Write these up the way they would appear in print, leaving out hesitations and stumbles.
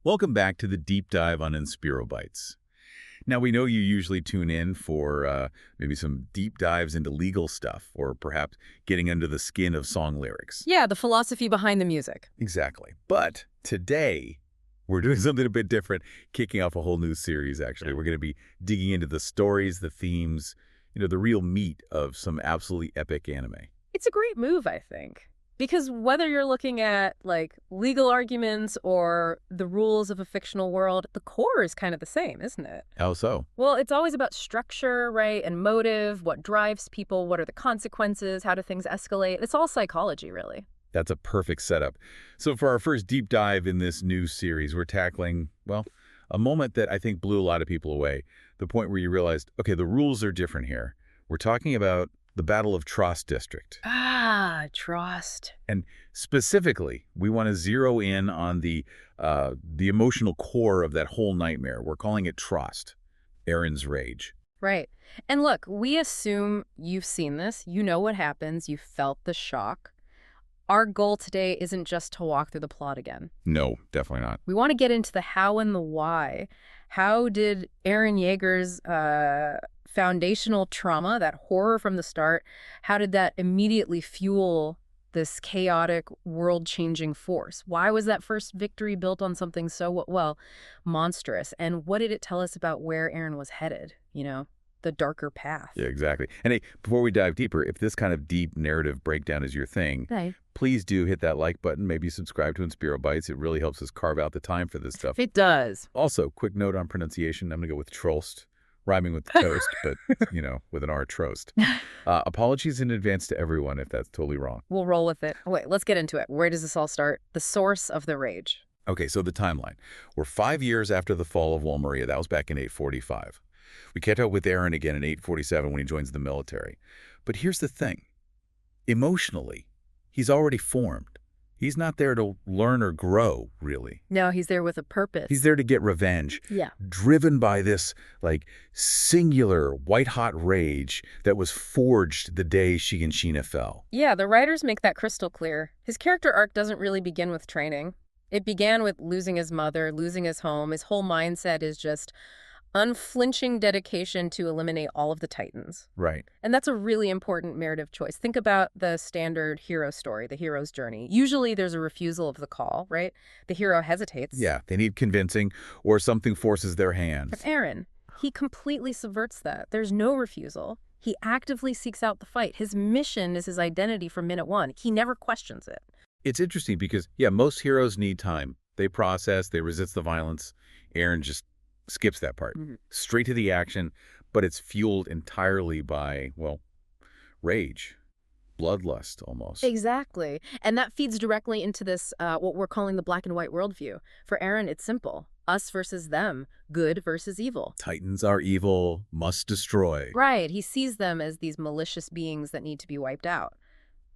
Welcome back to the deep dive on Inspirobytes. Now, we know you usually tune in for maybe some deep dives into legal stuff or perhaps getting under the skin of song lyrics. Yeah, the philosophy behind the music. Exactly. But today, we're doing something a bit different, kicking off a whole new series, actually. We're going to be digging into the stories, the themes, the real meat of some absolutely epic anime. It's a great move, I think. Because whether you're looking at, legal arguments or the rules of a fictional world, the core is kind of the same, isn't it? How so? Well, it's always about structure, right, and motive, what drives people, what are the consequences, how do things escalate. It's all psychology, really. That's a perfect setup. So for our first deep dive in this new series, we're tackling, well, a moment that I think blew a lot of people away. The point where you realized, okay, the rules are different here. We're talking about the Battle of Trost District. Ah, Trost. And specifically, we want to zero in on the emotional core of that whole nightmare. We're calling it Trost, Eren's rage. Right. And look, we assume you've seen this, you know what happens, you felt the shock. Our goal today isn't just to walk through the plot again. No, definitely not. We want to get into the how and the why. How did Eren Yeager's foundational trauma, that horror from the start, how did that immediately fuel this chaotic, world-changing force? Why was that first victory built on something so, well, monstrous? And what did it tell us about where Eren was headed, the darker path? Yeah, exactly. And hey, before we dive deeper, if this kind of deep narrative breakdown is your thing, please do hit that like button, maybe subscribe to Inspirobytes. It really helps us carve out the time for this stuff. It does. Also, quick note on pronunciation. I'm going to go with Trost. Rhyming with toast, but, with an R, Trost. Apologies in advance to everyone if that's totally wrong. We'll roll with it. Wait, let's get into it. Where does this all start? The source of the rage. Okay, so the timeline. We're 5 years after the fall of Wall Maria. That was back in 845. We catch up with Eren again in 847 when he joins the military. But here's the thing. Emotionally, he's already formed. He's not there to learn or grow, really. No, he's there with a purpose. He's there to get revenge. Yeah. Driven by this, singular, white-hot rage that was forged the day Shiganshina fell. Yeah, the writers make that crystal clear. His character arc doesn't really begin with training. It began with losing his mother, losing his home. His whole mindset is just unflinching dedication to eliminate all of the Titans. Right. And that's a really important narrative choice. Think about the standard hero story, the hero's journey. Usually there's a refusal of the call, right? The hero hesitates. Yeah, they need convincing or something forces their hand. But Eren, he completely subverts that. There's no refusal. He actively seeks out the fight. His mission is his identity from minute one. He never questions it. It's interesting because, most heroes need time. They process, they resist the violence. Eren just skips that part. Straight to the action, but it's fueled entirely by, rage. Bloodlust, almost. Exactly. And that feeds directly into this, what we're calling the black and white worldview. For Eren, it's simple. Us versus them. Good versus evil. Titans are evil, must destroy. Right. He sees them as these malicious beings that need to be wiped out.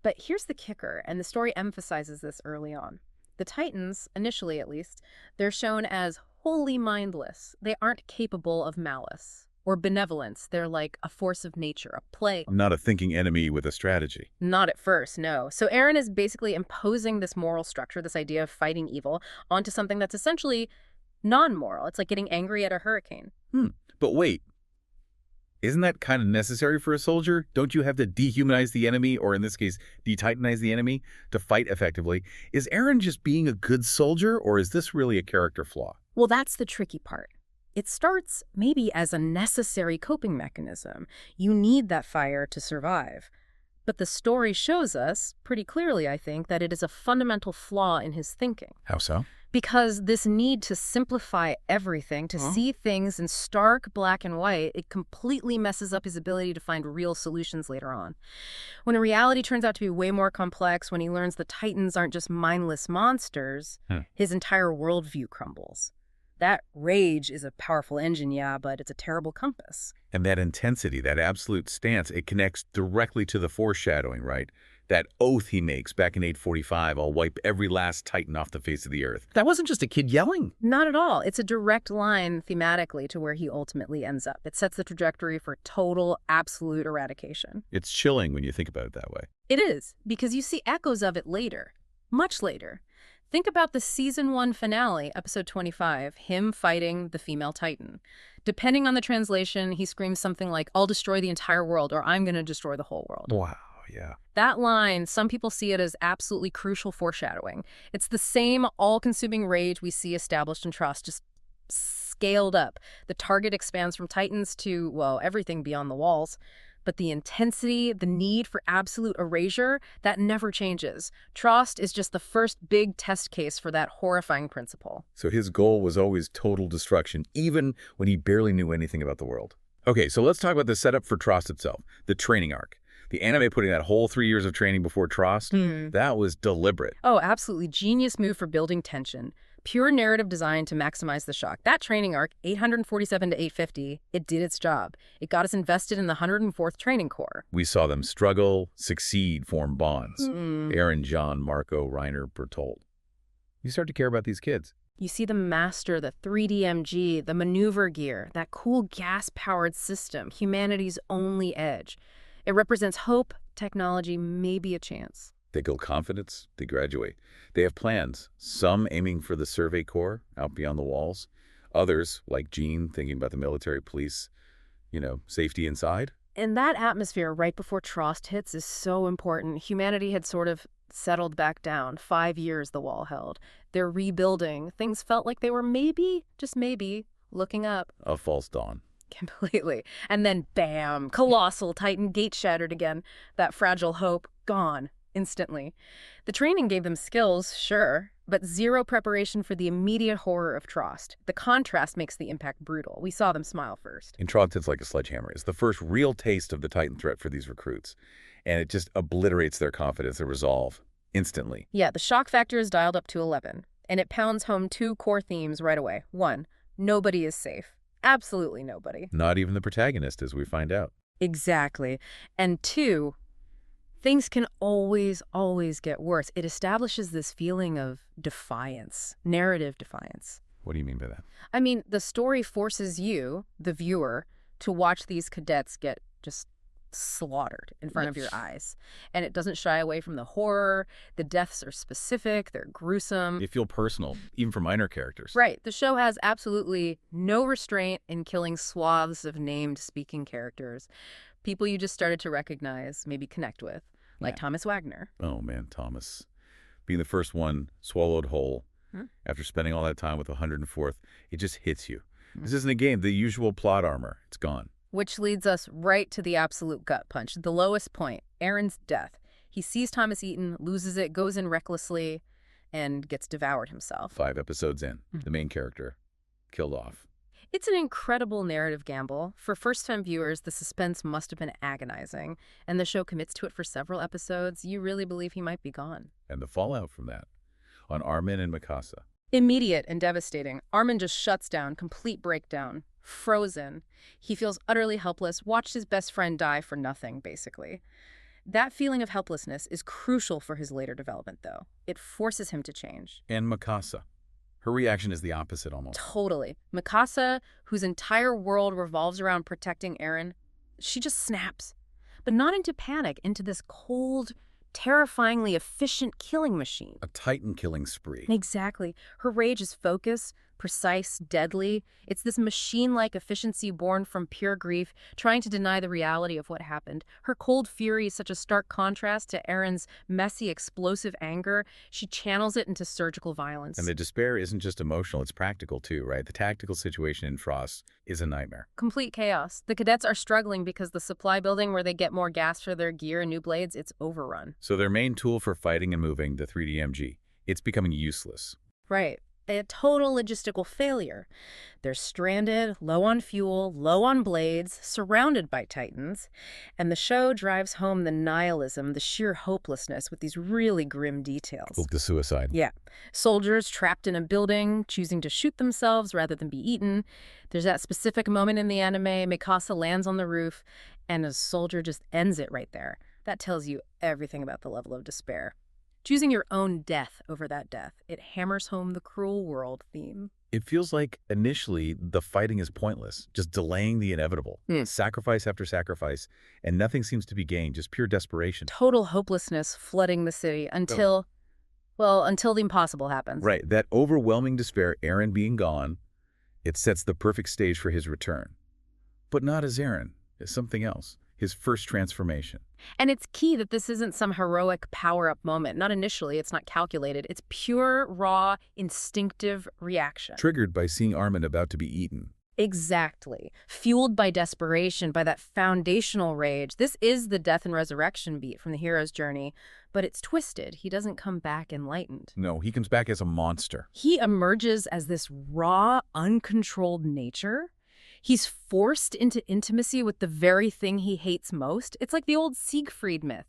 But here's the kicker, and the story emphasizes this early on. The Titans, initially at least, they're shown as wholly mindless. They aren't capable of malice or benevolence. They're like a force of nature, a plague. Not a thinking enemy with a strategy. Not at first, no. So Eren is basically imposing this moral structure, this idea of fighting evil, onto something that's essentially non-moral. It's like getting angry at a hurricane. But wait. Isn't that kind of necessary for a soldier? Don't you have to dehumanize the enemy, or in this case, detitanize the enemy, to fight effectively? Is Eren just being a good soldier, or is this really a character flaw? Well, that's the tricky part. It starts maybe as a necessary coping mechanism. You need that fire to survive. But the story shows us, pretty clearly, I think, that it is a fundamental flaw in his thinking. How so? Because this need to simplify everything, to see things in stark black and white, it completely messes up his ability to find real solutions later on. When reality turns out to be way more complex, when he learns the Titans aren't just mindless monsters, his entire worldview crumbles. That rage is a powerful engine, yeah, but it's a terrible compass. And that intensity, that absolute stance, it connects directly to the foreshadowing, right? That oath he makes back in 845, I'll wipe every last Titan off the face of the earth. That wasn't just a kid yelling. Not at all. It's a direct line thematically to where he ultimately ends up. It sets the trajectory for total, absolute eradication. It's chilling when you think about it that way. It is, because you see echoes of it later, much later. Think about the season 1 finale, episode 25, him fighting the female Titan. Depending on the translation, he screams something like, "I'll destroy the entire world," or "I'm going to destroy the whole world." Wow, yeah. That line, some people see it as absolutely crucial foreshadowing. It's the same all-consuming rage we see established in Trost, just scaled up. The target expands from Titans to, well, everything beyond the walls. But the intensity, the need for absolute erasure, that never changes. Trost is just the first big test case for that horrifying principle. So his goal was always total destruction, even when he barely knew anything about the world. Okay, so let's talk about the setup for Trost itself, the training arc. The anime putting that whole 3 years of training before Trost, that was deliberate. Oh, absolutely. Genius move for building tension. Pure narrative design to maximize the shock. That training arc, 847 to 850, it did its job. It got us invested in the 104th Training Corps. We saw them struggle, succeed, form bonds. Eren, John, Marco, Reiner, Bertolt. You start to care about these kids. You see them master the 3DMG, the maneuver gear, that cool gas-powered system, humanity's only edge. It represents hope, technology, maybe a chance. They build confidence, they graduate. They have plans, some aiming for the Survey Corps out beyond the walls. Others, like Jean, thinking about the military police, safety inside. And that atmosphere right before Trost hits is so important. Humanity had sort of settled back down. 5 years the wall held. They're rebuilding. Things felt like they were maybe, just maybe, looking up. A false dawn. Completely. And then bam, colossal Titan gate shattered again. That fragile hope, gone. Instantly. The training gave them skills, sure, but zero preparation for the immediate horror of Trost. The contrast makes the impact brutal. We saw them smile first. In Trost, it's like a sledgehammer. It's the first real taste of the Titan threat for these recruits. And it just obliterates their confidence, their resolve, instantly. Yeah, the shock factor is dialed up to 11, and it pounds home 2 core themes right away. 1, nobody is safe. Absolutely nobody. Not even the protagonist, as we find out. Exactly. And 2, things can always get worse. It establishes this feeling of defiance, narrative defiance. What do you mean by that? I mean, the story forces you, the viewer, to watch these cadets get just slaughtered in front of your eyes. And it doesn't shy away from the horror. The deaths are specific. They're gruesome. They feel personal, even for minor characters. Right. The show has absolutely no restraint in killing swaths of named speaking characters. People you just started to recognize, maybe connect with, like Thomas Wagner. Oh, man, Thomas. Being the first one swallowed whole after spending all that time with the 104th, it just hits you. This isn't a game. The usual plot armor, it's gone. Which leads us right to the absolute gut punch, the lowest point, Eren's death. He sees Thomas eaten, loses it, goes in recklessly, and gets devoured himself. 5 episodes in, the main character killed off. It's an incredible narrative gamble. For first-time viewers, the suspense must have been agonizing, and the show commits to it for several episodes. You really believe he might be gone. And the fallout from that on Armin and Mikasa. Immediate and devastating. Armin just shuts down, complete breakdown, frozen. He feels utterly helpless, watched his best friend die for nothing, basically. That feeling of helplessness is crucial for his later development, though. It forces him to change. And Mikasa. Her reaction is the opposite almost. Totally. Mikasa, whose entire world revolves around protecting Eren, she just snaps. But not into panic, into this cold, terrifyingly efficient killing machine. A Titan killing spree. Exactly. Her rage is focused, precise, deadly. It's this machine-like efficiency born from pure grief, trying to deny the reality of what happened. Her cold fury is such a stark contrast to Eren's messy, explosive anger. She channels it into surgical violence. And the despair isn't just emotional, it's practical too, right? The tactical situation in Trost is a nightmare. Complete chaos. The cadets are struggling because the supply building where they get more gas for their gear and new blades, it's overrun. So their main tool for fighting and moving, the 3DMG, it's becoming useless. Right. A total logistical failure. They're stranded, low on fuel, low on blades, surrounded by Titans, and the show drives home the nihilism, the sheer hopelessness with these really grim details. The suicide. Yeah. Soldiers trapped in a building, choosing to shoot themselves rather than be eaten. There's that specific moment in the anime, Mikasa lands on the roof, and a soldier just ends it right there. That tells you everything about the level of despair. Choosing your own death over that death, it hammers home the cruel world theme. It feels like initially the fighting is pointless, just delaying the inevitable. Sacrifice after sacrifice, and nothing seems to be gained, just pure desperation. Total hopelessness flooding the city until Well, until the impossible happens. Right, that overwhelming despair, Eren being gone, it sets the perfect stage for his return. But not as Eren, as something else. His first transformation. And it's key that this isn't some heroic power-up moment. Not initially, it's not calculated. It's pure, raw, instinctive reaction. Triggered by seeing Armin about to be eaten. Exactly. Fueled by desperation, by that foundational rage. This is the death and resurrection beat from the hero's journey, but it's twisted. He doesn't come back enlightened. No, he comes back as a monster. He emerges as this raw, uncontrolled nature. He's forced into intimacy with the very thing he hates most. It's like the old Siegfried myth,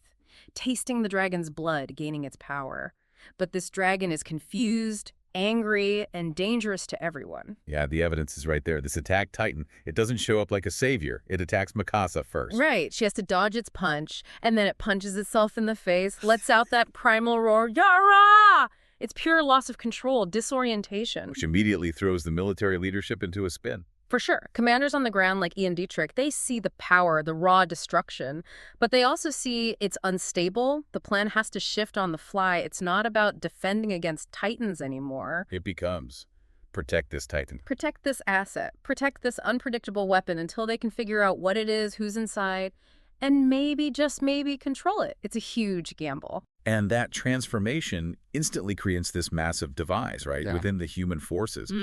tasting the dragon's blood, gaining its power. But this dragon is confused, angry, and dangerous to everyone. Yeah, the evidence is right there. This attacked Titan, it doesn't show up like a savior. It attacks Mikasa first. Right. She has to dodge its punch, and then it punches itself in the face, lets out that primal roar, Yara! It's pure loss of control, disorientation. Which immediately throws the military leadership into a spin. For sure. Commanders on the ground like Ian Dietrich, they see the power, the raw destruction, but they also see it's unstable. The plan has to shift on the fly. It's not about defending against Titans anymore. It becomes, protect this Titan. Protect this asset. Protect this unpredictable weapon until they can figure out what it is, who's inside, and maybe, just maybe, control it. It's a huge gamble. And that transformation instantly creates this massive divide, right, within the human forces.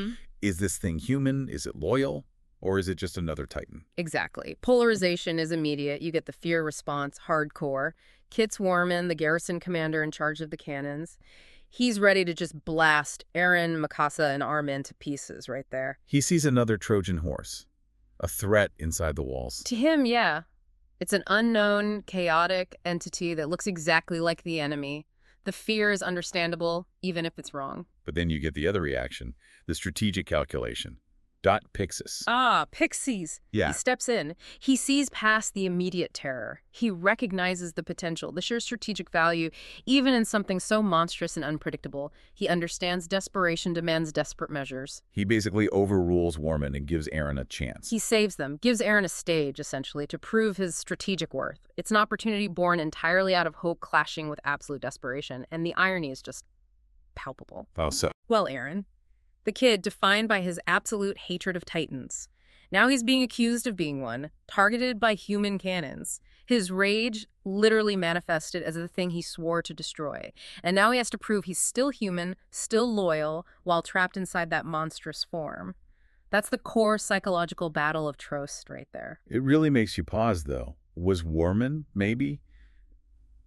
Is this thing human? Is it loyal? Or is it just another Titan? Exactly. Polarization is immediate. You get the fear response, hardcore. Kit's Warman, the garrison commander in charge of the cannons, he's ready to just blast Eren, Mikasa, and Armin to pieces right there. He sees another Trojan horse, a threat inside the walls. To him, yeah. It's an unknown, chaotic entity that looks exactly like the enemy. The fear is understandable, even if it's wrong. But then you get the other reaction, the strategic calculation. Pixis. Ah, Pixies. Yeah. He steps in. He sees past the immediate terror. He recognizes the potential, the sheer strategic value, even in something so monstrous and unpredictable. He understands desperation demands desperate measures. He basically overrules Warman and gives Eren a chance. He saves them, gives Eren a stage, essentially, to prove his strategic worth. It's an opportunity born entirely out of hope clashing with absolute desperation, and the irony is just palpable. How so? Well, Eren, the kid defined by his absolute hatred of Titans. Now he's being accused of being one, targeted by human cannons. His rage literally manifested as the thing he swore to destroy. And now he has to prove he's still human, still loyal, while trapped inside that monstrous form. That's the core psychological battle of Trost right there. It really makes you pause, though. Was Warman, maybe,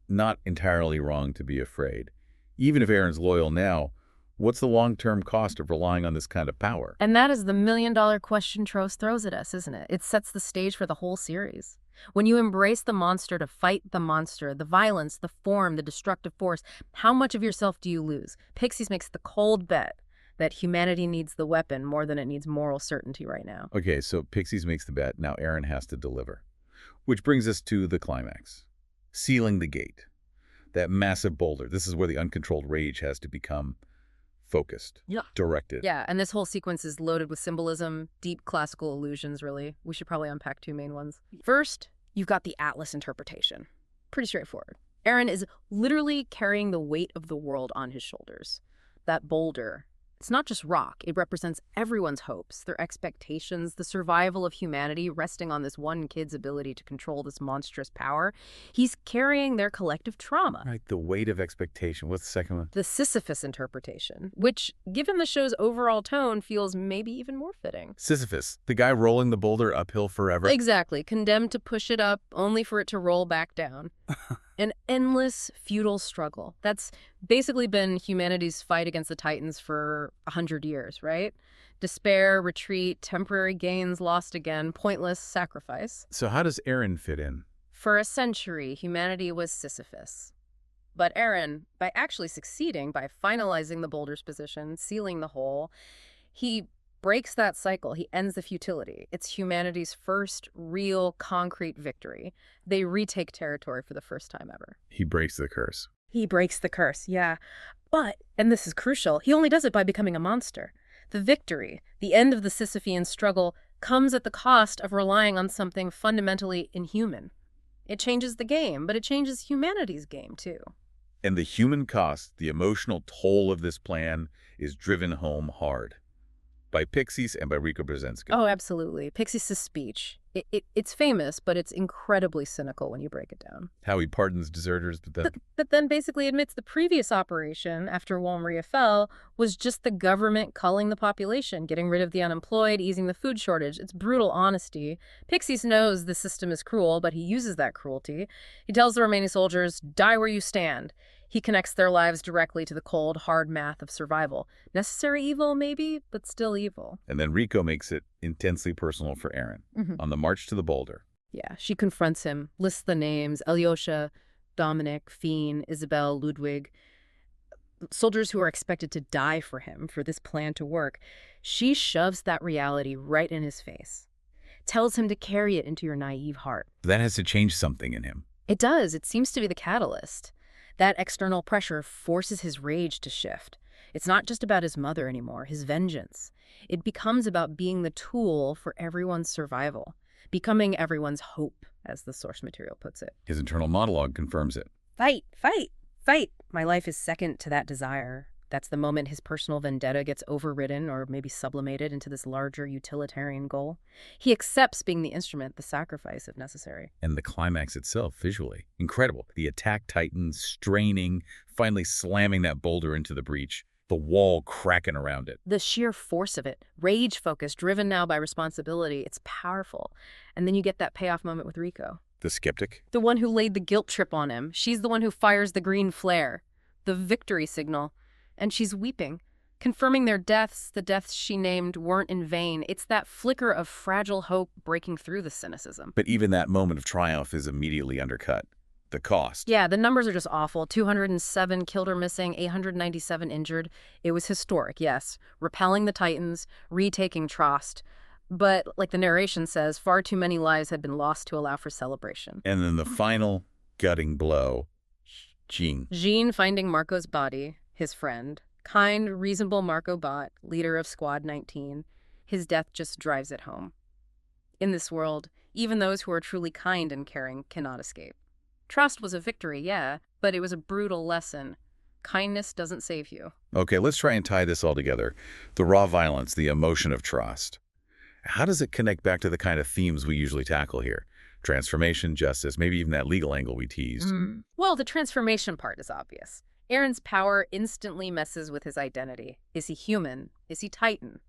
not entirely wrong to be afraid? Even if Eren's loyal now, what's the long-term cost of relying on this kind of power? And that is the million-dollar question Trost throws at us, isn't it? It sets the stage for the whole series. When you embrace the monster to fight the monster, the violence, the form, the destructive force, how much of yourself do you lose? Pixies makes the cold bet that humanity needs the weapon more than it needs moral certainty right now. Okay, so Pixies makes the bet. Now Eren has to deliver. Which brings us to the climax. Sealing the gate. That massive boulder. This is where the uncontrolled rage has to become focused, directed. Yeah, and this whole sequence is loaded with symbolism, deep classical allusions, really. We should probably unpack two main ones. First, you've got the Atlas interpretation. Pretty straightforward. Eren is literally carrying the weight of the world on his shoulders. That boulder, it's not just rock. It represents everyone's hopes, their expectations, the survival of humanity resting on this one kid's ability to control this monstrous power. He's carrying their collective trauma. Right, the weight of expectation. What's the second one? The Sisyphus interpretation, which, given the show's overall tone, feels maybe even more fitting. Sisyphus, the guy rolling the boulder uphill forever. Exactly, condemned to push it up, only for it to roll back down. An endless, futile struggle. That's basically been humanity's fight against the Titans for 100 years, right? Despair, retreat, temporary gains lost again, pointless sacrifice. So how does Eren fit in? For a century, humanity was Sisyphus. But Eren, by actually succeeding, by finalizing the boulder's position, sealing the hole, he breaks that cycle. He ends the futility. It's humanity's first real, concrete victory. They retake territory for the first time ever. He breaks the curse. He breaks the curse, yeah. But, and this is crucial, he only does it by becoming a monster. The victory, the end of the Sisyphean struggle, comes at the cost of relying on something fundamentally inhuman. It changes the game, but it changes humanity's game, too. And the human cost, the emotional toll of this plan, is driven home hard by Pixies and by Rico Brzezinski. Oh, absolutely. Pixis' speech. It's famous, but it's incredibly cynical when you break it down. How he pardons deserters, But then basically admits the previous operation, after Walmaria fell, was just the government culling the population, getting rid of the unemployed, easing the food shortage. It's brutal honesty. Pixies knows the system is cruel, but he uses that cruelty. He tells the remaining soldiers, die where you stand. He connects their lives directly to the cold, hard math of survival. Necessary evil, maybe, but still evil. And then Rico makes it intensely personal for Eren. On the march to the boulder. Yeah, she confronts him, lists the names, Alyosha, Dominic, Fiend, Isabel, Ludwig, soldiers who are expected to die for him, for this plan to work. She shoves that reality right in his face, tells him to carry it into your naive heart. That has to change something in him. It does. It seems to be the catalyst. That external pressure forces his rage to shift. It's not just about his mother anymore, his vengeance. It becomes about being the tool for everyone's survival, becoming everyone's hope, as the source material puts it. His internal monologue confirms it. Fight, fight, fight. My life is second to that desire. That's the moment his personal vendetta gets overridden or maybe sublimated into this larger utilitarian goal. He accepts being the instrument, the sacrifice if necessary. And the climax itself, visually, incredible. The attack titans straining, finally slamming that boulder into the breach, the wall cracking around it. The sheer force of it, rage focus, driven now by responsibility, it's powerful. And then you get that payoff moment with Rico. The skeptic? The one who laid the guilt trip on him. She's the one who fires the green flare, the victory signal. And she's weeping, confirming their deaths, the deaths she named, weren't in vain. It's that flicker of fragile hope breaking through the cynicism. But even that moment of triumph is immediately undercut. The cost. Yeah, the numbers are just awful. 207 killed or missing, 897 injured. It was historic, yes. Repelling the Titans, retaking Trost. But, like the narration says, far too many lives had been lost to allow for celebration. And then the final gutting blow. Jean finding Marco's body. His friend, kind, reasonable Marco Bot, leader of Squad 19, his death just drives it home. In this world, even those who are truly kind and caring cannot escape. Trust was a victory, yeah, but it was a brutal lesson. Kindness doesn't save you. Okay, let's try and tie this all together. The raw violence, the emotion of trust. How does it connect back to the kind of themes we usually tackle here? Transformation, justice, maybe even that legal angle we teased. Well, the transformation part is obvious. Eren's power instantly messes with his identity. Is he human? Is he Titan?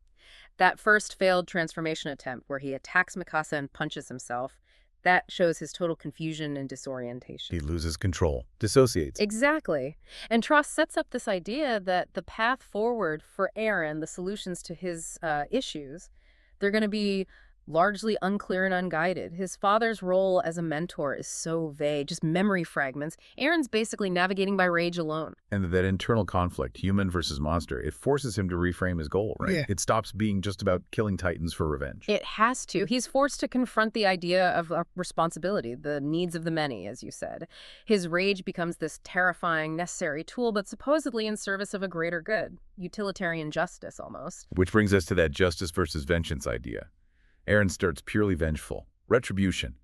That first failed transformation attempt where he attacks Mikasa and punches himself, that shows his total confusion and disorientation. He loses control, dissociates. Exactly. And Trost sets up this idea that the path forward for Eren, the solutions to his issues, they're going to be largely unclear and unguided. His father's role as a mentor is so vague, just memory fragments. Eren's basically navigating by rage alone. And that internal conflict, human versus monster, it forces him to reframe his goal, right? Yeah. It stops being just about killing titans for revenge. It has to. He's forced to confront the idea of responsibility, the needs of the many, as you said. His rage becomes this terrifying, necessary tool, but supposedly in service of a greater good. Utilitarian justice, almost. Which brings us to that justice versus vengeance idea. Eren starts purely vengeful. Retribution.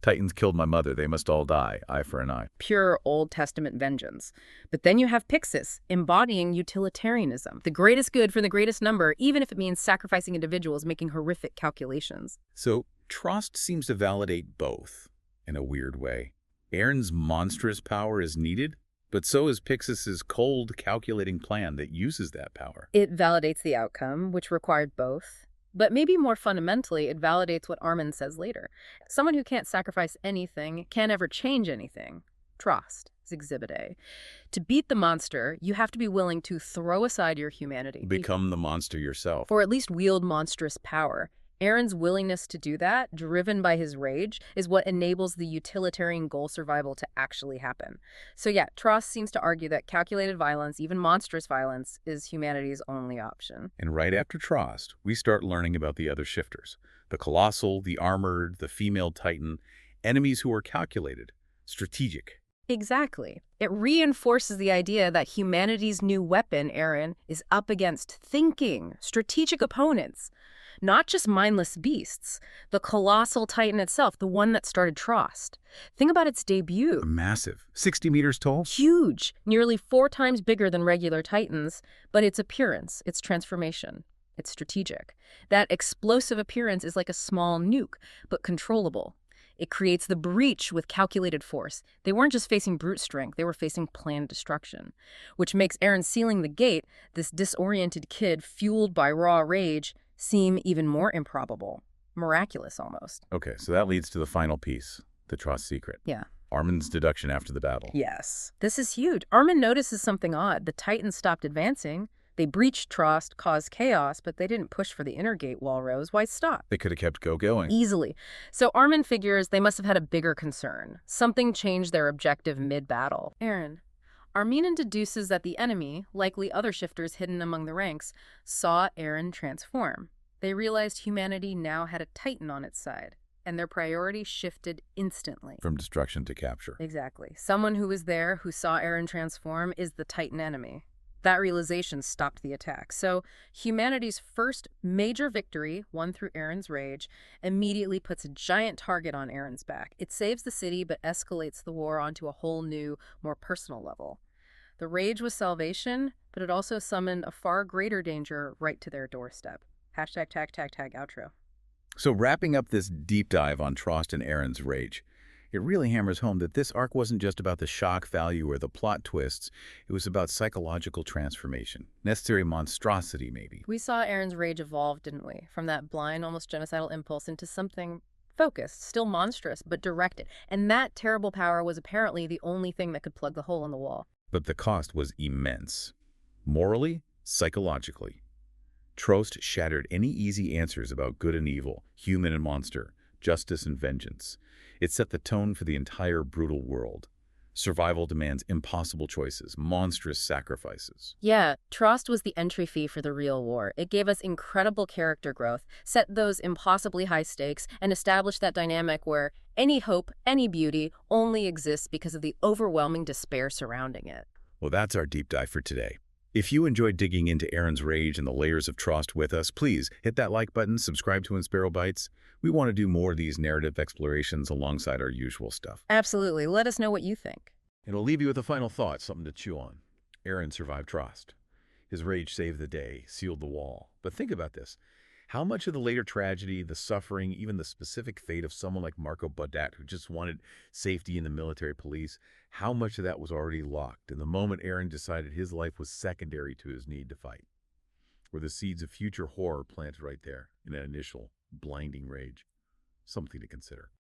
Titans killed my mother. They must all die. Eye for an eye. Pure Old Testament vengeance. But then you have Pixis, embodying utilitarianism. The greatest good for the greatest number, even if it means sacrificing individuals, making horrific calculations. So, Trost seems to validate both, in a weird way. Eren's monstrous power is needed, but so is Pixis's cold, calculating plan that uses that power. It validates the outcome, which required both. But maybe more fundamentally, it validates what Armin says later. Someone who can't sacrifice anything can't ever change anything. Trost is Exhibit A. To beat the monster, you have to be willing to throw aside your humanity. Become the monster yourself. Or at least wield monstrous power. Eren's willingness to do that, driven by his rage, is what enables the utilitarian goal survival to actually happen. So yeah, Trost seems to argue that calculated violence, even monstrous violence, is humanity's only option. And right after Trost, we start learning about the other shifters. The colossal, the armored, the female titan, enemies who are calculated, strategic. Exactly. It reinforces the idea that humanity's new weapon, Eren, is up against thinking, strategic opponents. Not just mindless beasts. The colossal titan itself, the one that started Trost. Think about its debut. Massive. 60 meters tall? Huge, nearly 4 times bigger than regular titans, but its appearance, its transformation, it's strategic. That explosive appearance is like a small nuke, but controllable. It creates the breach with calculated force. They weren't just facing brute strength, they were facing planned destruction. Which makes Eren sealing the gate, this disoriented kid fueled by raw rage, seem even more improbable. Miraculous, almost. Okay, so that leads to the final piece, the Trost secret. Yeah. Armin's deduction after the battle. Yes. This is huge. Armin notices something odd. The Titans stopped advancing. They breached Trost, caused chaos, but they didn't push for the inner gate wall rose. Why stop? They could have kept going. Easily. So Armin figures they must have had a bigger concern. Something changed their objective mid-battle. Eren. Armin deduces that the enemy, likely other shifters hidden among the ranks, saw Eren transform. They realized humanity now had a Titan on its side, and their priority shifted instantly. From destruction to capture. Exactly. Someone who was there, who saw Eren transform, is the Titan enemy. That realization stopped the attack. So humanity's first major victory, won through Eren's rage, immediately puts a giant target on Eren's back. It saves the city, but escalates the war onto a whole new, more personal level. The rage was salvation, but it also summoned a far greater danger right to their doorstep. Hashtag tag tag tag outro. So wrapping up this deep dive on Trost and Eren's rage, it really hammers home that this arc wasn't just about the shock value or the plot twists. It was about psychological transformation, necessary monstrosity maybe. We saw Eren's rage evolve, didn't we? From that blind, almost genocidal impulse into something focused, still monstrous, but directed. And that terrible power was apparently the only thing that could plug the hole in the wall. But the cost was immense. Morally, psychologically. Trost shattered any easy answers about good and evil, human and monster, justice and vengeance. It set the tone for the entire brutal world. Survival demands impossible choices, monstrous sacrifices. Yeah, Trost was the entry fee for the real war. It gave us incredible character growth, set those impossibly high stakes, and established that dynamic where any hope, any beauty, only exists because of the overwhelming despair surrounding it. Well, that's our deep dive for today. If you enjoyed digging into Eren's rage and the layers of Trost with us, please hit that like button, subscribe to Inspiral Bites. We want to do more of these narrative explorations alongside our usual stuff. Absolutely. Let us know what you think. It'll leave you with a final thought, something to chew on. Eren survived Trost. His rage saved the day, sealed the wall. But think about this. How much of the later tragedy, the suffering, even the specific fate of someone like Marco Badat, who just wanted safety in the military police, how much of that was already locked in the moment Eren decided his life was secondary to his need to fight? Were the seeds of future horror planted right there in that initial blinding rage? Something to consider.